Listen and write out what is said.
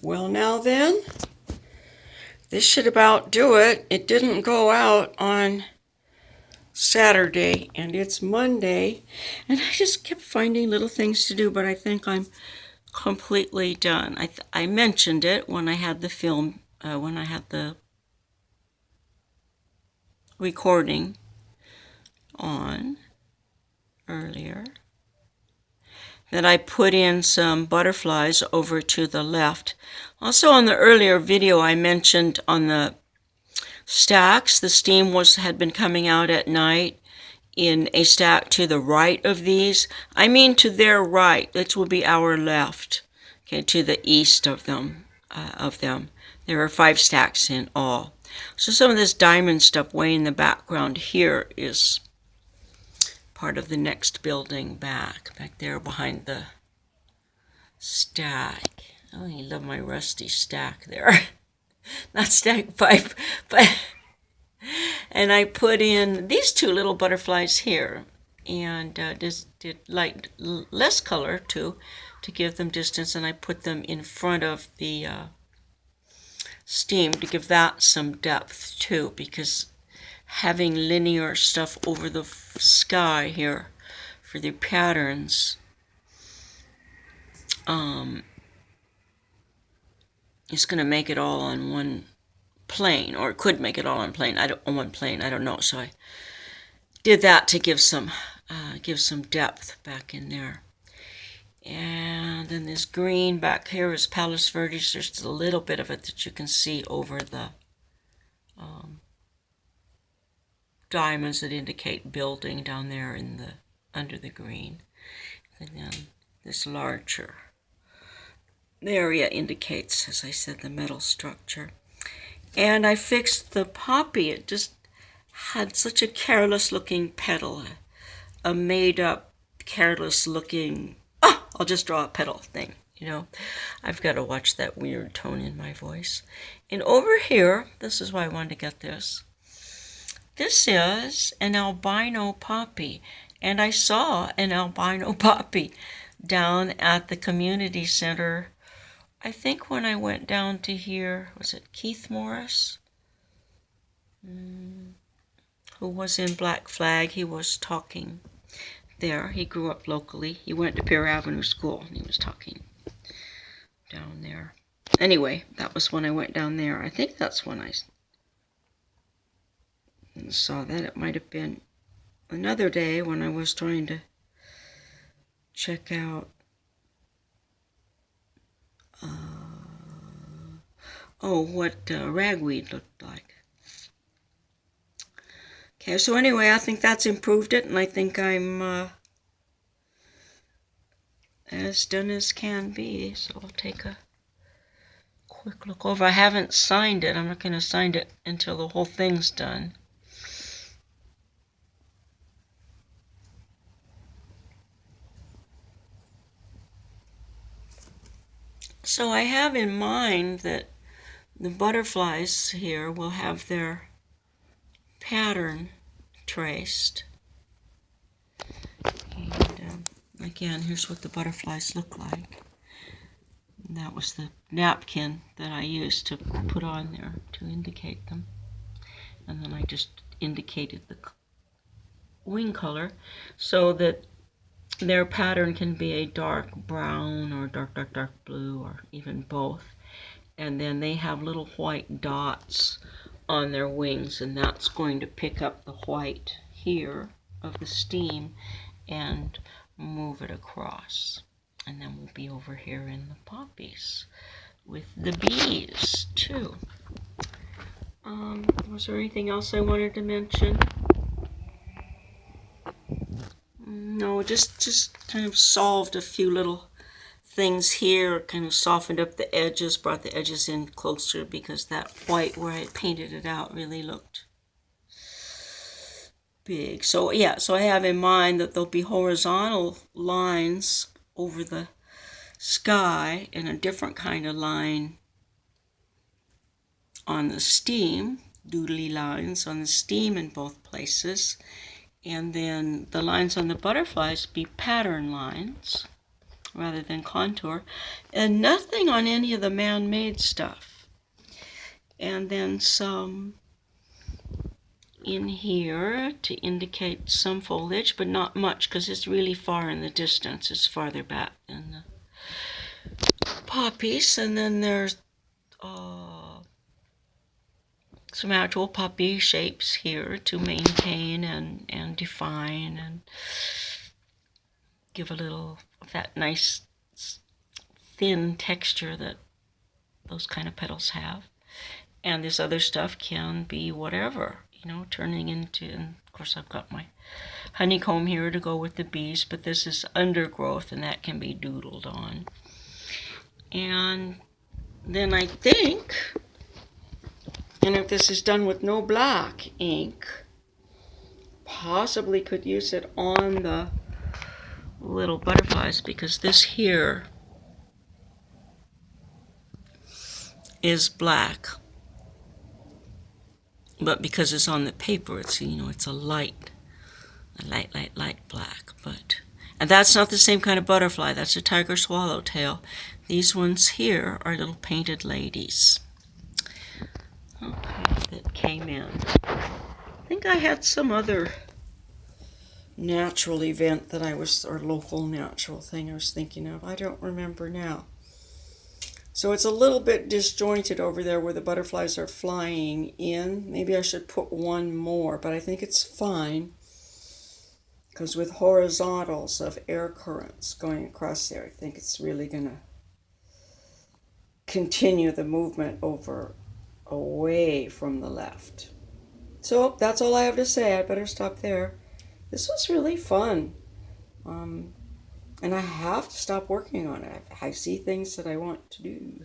Well, now then, this should about do it. It didn't go out on Saturday, and it's Monday, and I just kept finding little things to do, but I think I'm completely done. I mentioned it when I had the film, when I had the recording on earlier, that I put in some butterflies over to the left. Also, on the earlier video, I mentioned on the stacks, the steam had been coming out at night in a stack to the right of these. I mean to their right, which will be our left, okay, to the east of them. There are 5 stacks in all. So some of this diamond stuff way in the background here is part of the next building back there behind the stack. Oh, I love my rusty stack there. Not stack pipe, but and I put in these 2 little butterflies here, and just did less color to give them distance, and I put them in front of the steam to give that some depth too, because having linear stuff over the sky here for the patterns is going to make it all on one plane, or it could make it all on one plane. I don't know. So I did that to give some depth back in there. And then this green back here is Palos Verdes. There's just a little bit of it that you can see over the diamonds that indicate building down there in the under the green. And then this larger area indicates, as I said, the metal structure. And I fixed the poppy. It just had such a careless looking petal, a made up careless looking, I'll just draw a petal thing, you know. I've got to watch that weird tone in my voice. And over here, this is why I wanted to get this. This is an albino poppy, and I saw an albino poppy down at the community center. I think when I went down to here, was it Keith Morris? Who was in Black Flag. He was talking there. He grew up locally. He went to Pier Avenue School, and he was talking down there. Anyway, that was when I went down there. I think that's when I saw that. It might have been another day when I was trying to check out what ragweed looked like. Okay, so anyway, I think that's improved it, and I think I'm as done as can be. So I'll take a quick look over. I haven't signed it. I'm not going to sign it until the whole thing's done. So I have in mind that the butterflies here will have their pattern traced. And again, here's what the butterflies look like. And that was the napkin that I used to put on there to indicate them. And then I just indicated the wing color so that their pattern can be a dark brown or dark blue, or even both. And then they have little white dots on their wings, and that's going to pick up the white here of the steam and move it across. And then we'll be over here in the poppies with the bees too. Was there anything else I wanted to mention? No, just kind of solved a few little things here, kind of softened up the edges, brought the edges in closer, because that white where I painted it out really looked big. So yeah, so I have in mind that there'll be horizontal lines over the sky and a different kind of line on the steam, doodly lines on the steam in both places. And then the lines on the butterflies be pattern lines rather than contour, and nothing on any of the man-made stuff. And then some in here to indicate some foliage, but not much because it's really far in the distance. It's farther back than the poppies. And then there's some actual poppy shapes here to maintain and define and give a little of that nice thin texture that those kind of petals have. And this other stuff can be whatever, turning into, and of course I've got my honeycomb here to go with the bees, but this is undergrowth and that can be doodled on. And then I think, and if this is done with no black ink, possibly could use it on the little butterflies, because this here is black, but because it's on the paper, it's it's a light black. And that's not the same kind of butterfly. That's a tiger swallowtail. These ones here are little painted ladies. Okay, that came in. I think I had some other natural event that or local natural thing I was thinking of. I don't remember now. So it's a little bit disjointed over there where the butterflies are flying in. Maybe I should put one more, but I think it's fine. Because with horizontals of air currents going across there, I think it's really going to continue the movement away from the left. So that's all I have to say. I better stop there. This was really fun. And I have to stop working on it. I see things that I want to do.